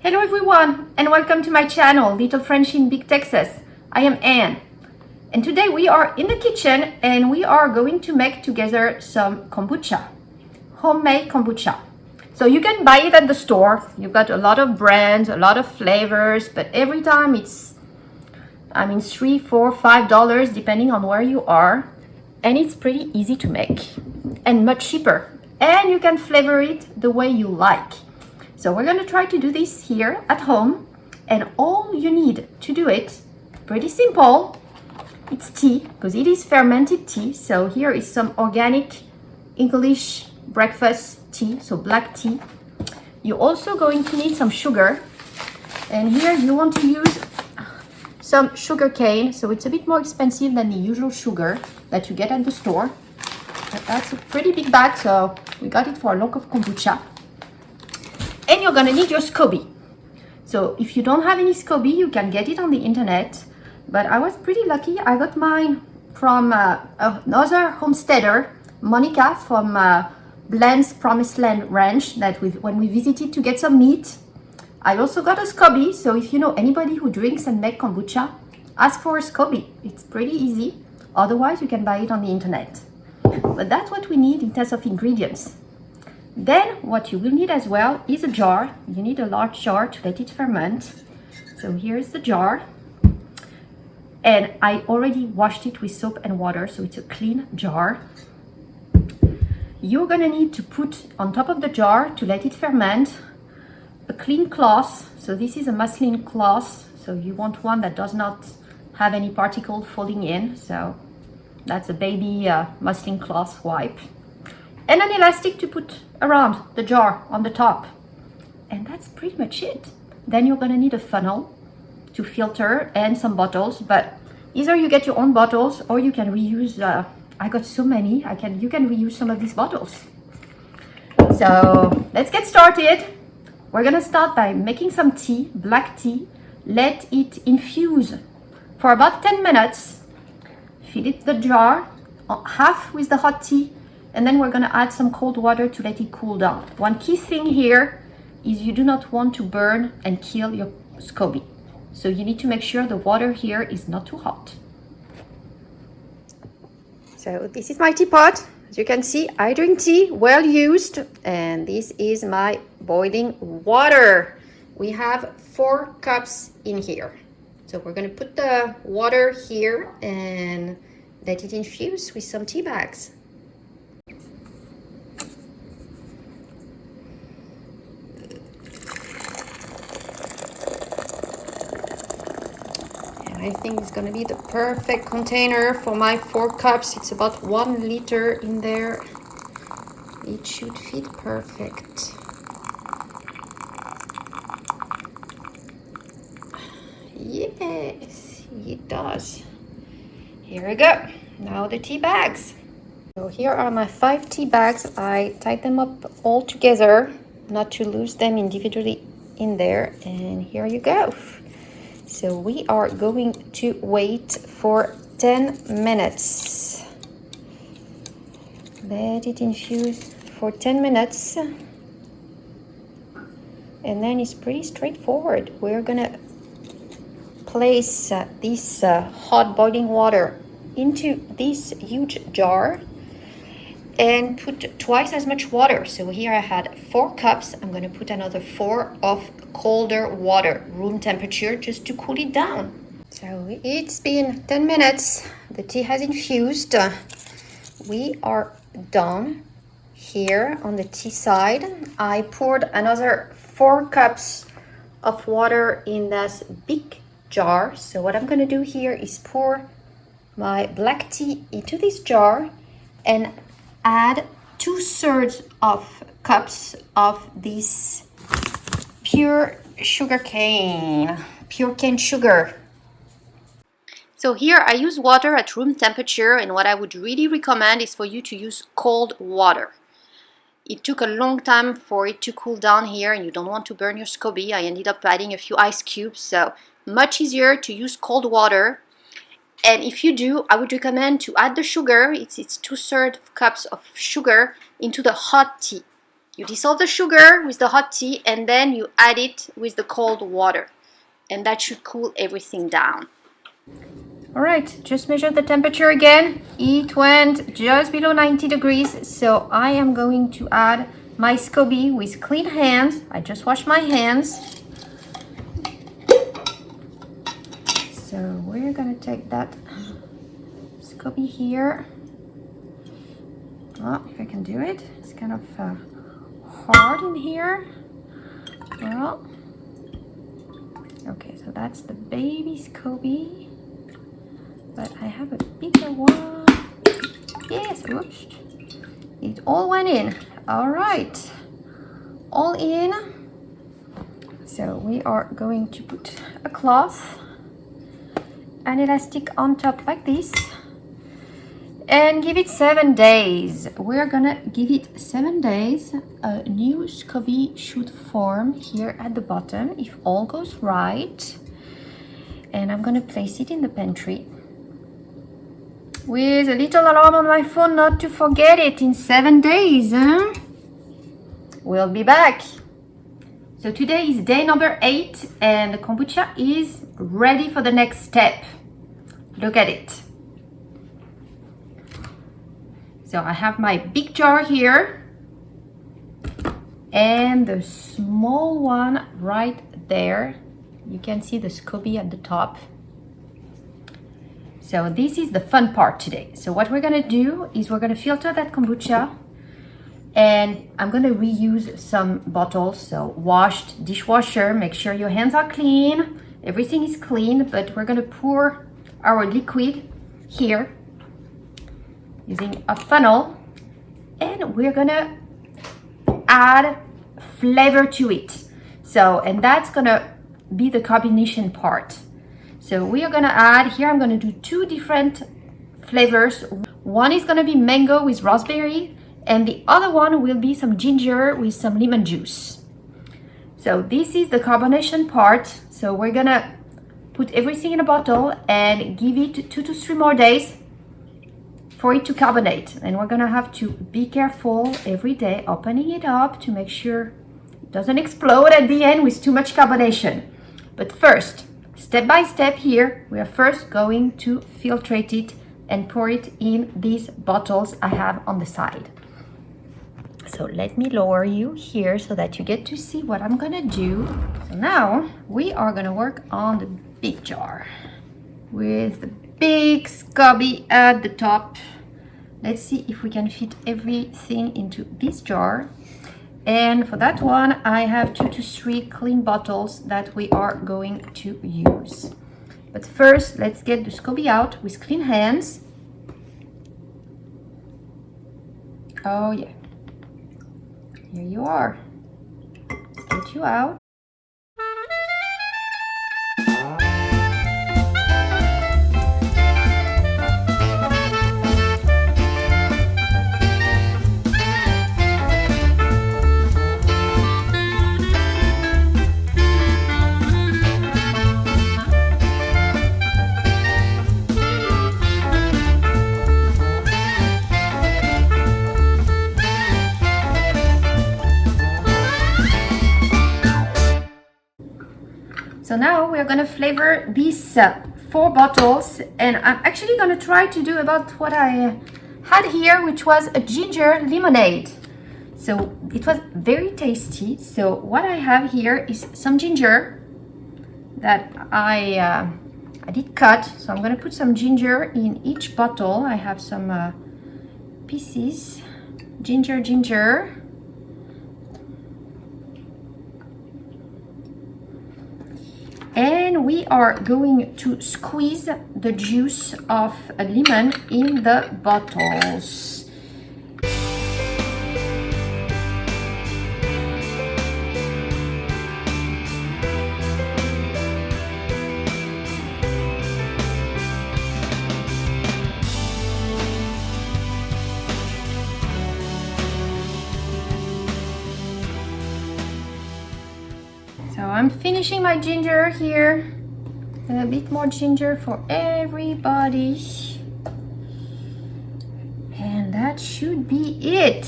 Hello everyone and welcome to my channel, Little French in Big Texas. I am Anne and today we are in the kitchen and we are going to make together some kombucha, homemade kombucha. So you can buy it at the store. You've got a lot of brands, a lot of flavors, but every time it's, $3, $4, $5 depending on where you are, and it's pretty easy to make and much cheaper, and you can flavor it the way you like. So we're going to try to do this here at home, and all you need to do it, pretty simple, it's tea, because it is fermented tea. So here is some organic English breakfast tea, so black tea. You're also going to need some sugar, and here you want to use some sugar cane, so it's a bit more expensive than the usual sugar that you get at the store. But that's a pretty big bag, so we got it for a loaf of kombucha. And you're gonna need your Scoby. So if you don't have any Scoby, you can get it on the internet. But I was pretty lucky. I got mine from another homesteader, Monica from Blend's Promised Land Ranch, that when we visited to get some meat. I also got a Scoby, so if you know anybody who drinks and make kombucha, ask for a Scoby. It's pretty easy. Otherwise, you can buy it on the internet. But that's what we need in terms of ingredients. Then what you will need as well is a jar. You need a large jar to let it ferment. So here's the jar. And I already washed it with soap and water, so it's a clean jar. You're gonna need to put on top of the jar, to let it ferment, a clean cloth. So this is a muslin cloth, so you want one that does not have any particle falling in. So that's a baby muslin cloth wipe. And an elastic to put around the jar on the top. And that's pretty much it. Then you're gonna need a funnel to filter and some bottles, but either you get your own bottles or you can reuse, I got so many, you can reuse some of these bottles. So let's get started. We're gonna start by making some tea, black tea. Let it infuse for about 10 minutes. Fill it the jar, half with the hot tea, and then we're gonna add some cold water to let it cool down. One key thing here is you do not want to burn and kill your Scoby. So you need to make sure the water here is not too hot. So this is my teapot. As you can see, I drink tea, well used, and this is my boiling water. We have 4 cups in here. So we're gonna put the water here and let it infuse with some tea bags. I think it's gonna be the perfect container for my 4 cups. It's about 1 liter in there. It should fit perfect. Yes, it does. Here we go. Now the tea bags. So here are my 5 tea bags. I tied them up all together, not to lose them individually in there. And here you go. So we are going to wait for 10 minutes. Let it infuse for 10 minutes. And then it's pretty straightforward. We're gonna place this hot boiling water into this huge jar and put twice as much water. So here I had 4 cups. I'm gonna put another 4 of colder water, room temperature, just to cool it down. So it's been 10 minutes. The tea has infused. We are done here on the tea side. I poured another 4 cups of water in this big jar. So what I'm gonna do here is pour my black tea into this jar and add 2/3 of cups of this pure cane sugar. So here I use water at room temperature, and what I would really recommend is for you to use cold water. It took a long time for it to cool down here, and you don't want to burn your Scoby. I ended up adding a few ice cubes, so much easier to use cold water. And if you do, I would recommend to add the sugar. It's 2/3 cups of sugar into the hot tea. You dissolve the sugar with the hot tea and then you add it with the cold water. And that should cool everything down. All right, just measure the temperature again. It went just below 90 degrees. So I am going to add my Scoby with clean hands. I just washed my hands. So we're gonna take that Scoby here. Oh, if I can do it. It's kind of hard in here. Well, okay, so that's the baby Scoby. But I have a bigger one. Yes, oops. It all went in. All right, all in. So we are going to put a cloth, an elastic on top like this, and give it 7 days. We're gonna give it 7 days. A new Scoby should form here at the bottom if all goes right. And I'm gonna place it in the pantry with a little alarm on my phone not to forget it in 7 days. We'll be back. So today is day number 8 and the kombucha is ready for the next step. Look at it. So I have my big jar here and the small one right there. You can see the Scoby at the top. So this is the fun part today. So what we're gonna do is we're gonna filter that kombucha and I'm gonna reuse some bottles. So washed dishwasher, make sure your hands are clean. Everything is clean, but we're gonna pour our liquid here using a funnel and we're gonna add flavor to it. So, and that's gonna be the carbonation part. So we are gonna add, here I'm gonna do 2 different flavors. One is gonna be mango with raspberry and the other one will be some ginger with some lemon juice. So this is the carbonation part. So we're gonna put everything in a bottle and give it 2 to 3 more days for it to carbonate. And we're gonna have to be careful every day opening it up to make sure it doesn't explode at the end with too much carbonation. But first, step by step here, we are first going to filtrate it and pour it in these bottles I have on the side. So let me lower you here so that you get to see what I'm gonna do. So now we are gonna work on the big jar with the big Scoby at the top. Let's see if we can fit everything into this jar. And for that one, I have 2 to 3 clean bottles that we are going to use. But first, let's get the Scoby out with clean hands. Oh yeah, here you are. Let's get you out. So now we're gonna flavor these 4 bottles and I'm actually gonna try to do about what I had here, which was a ginger lemonade. So it was very tasty. So what I have here is some ginger that I did cut. So I'm gonna put some ginger in each bottle. I have some pieces, ginger. And we are going to squeeze the juice of a lemon in the bottles. So I'm finishing my ginger here. A bit more ginger for everybody. And that should be it.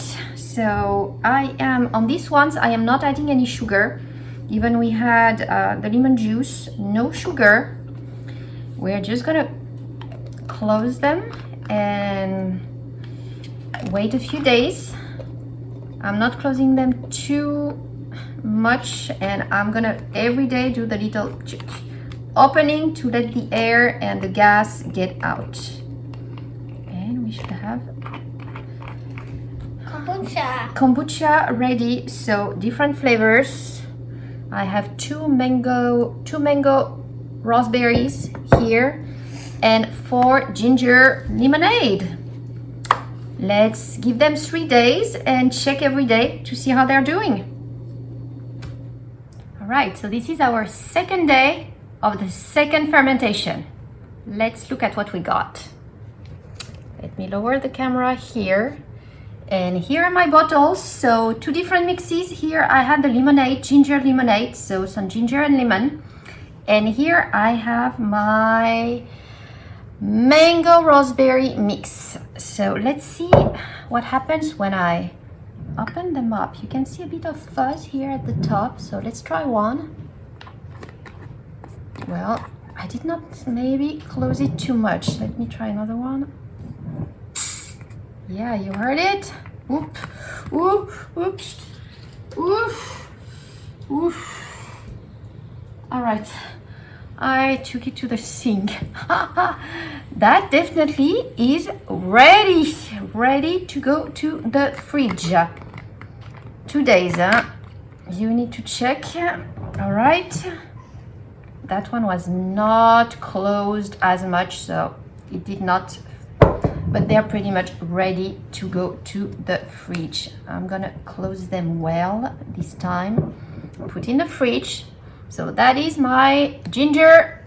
So I am, on these ones, I am not adding any sugar. Even we had the lemon juice, no sugar. We're just gonna close them and wait a few days. I'm not closing them too much, and I'm gonna every day do the little opening to let the air and the gas get out. And we should have kombucha ready. So different flavors. I have two mango raspberries here and 4 ginger lemonade. Let's give them 3 days and check every day to see how they're doing. All right, so this is our second day of the second fermentation. Let's look at what we got. Let me lower the camera here. And here are my bottles. So 2 different mixes. Here I have the lemonade, ginger lemonade, so some ginger and lemon. And here I have my mango raspberry mix. So let's see what happens when I open them up. You can see a bit of fuzz here at the top. So let's try one. Well, I did not maybe close it too much. Let me try another one. Yeah, you heard it. Oop, oop, oops, oof, oof. All right, I took it to the sink. That definitely is ready to go to the fridge. 2 days, you need to check. All right, that one was not closed as much, so it did not, but they're pretty much ready to go to the fridge. I'm gonna close them well this time, put in the fridge. So that is my ginger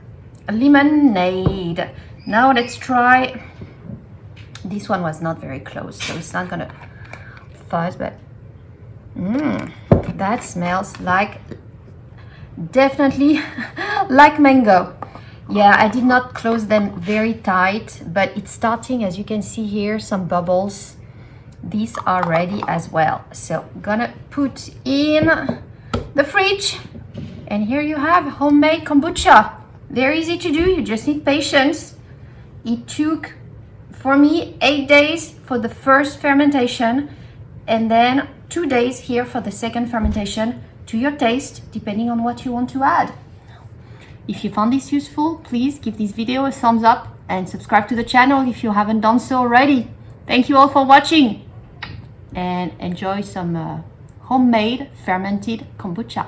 lemonade. Now let's try, this one was not very close, so it's not gonna fuzz, but that smells like, definitely like mango. Yeah, I did not close them very tight, but it's starting, as you can see here, some bubbles. These are ready as well. So gonna put in the fridge, and here you have homemade kombucha. Very easy to do, you just need patience. It took, for me, 8 days for the first fermentation, and then 2 days here for the second fermentation, to your taste, depending on what you want to add. If you found this useful, please give this video a thumbs up and subscribe to the channel if you haven't done so already. Thank you all for watching, and enjoy some homemade fermented kombucha.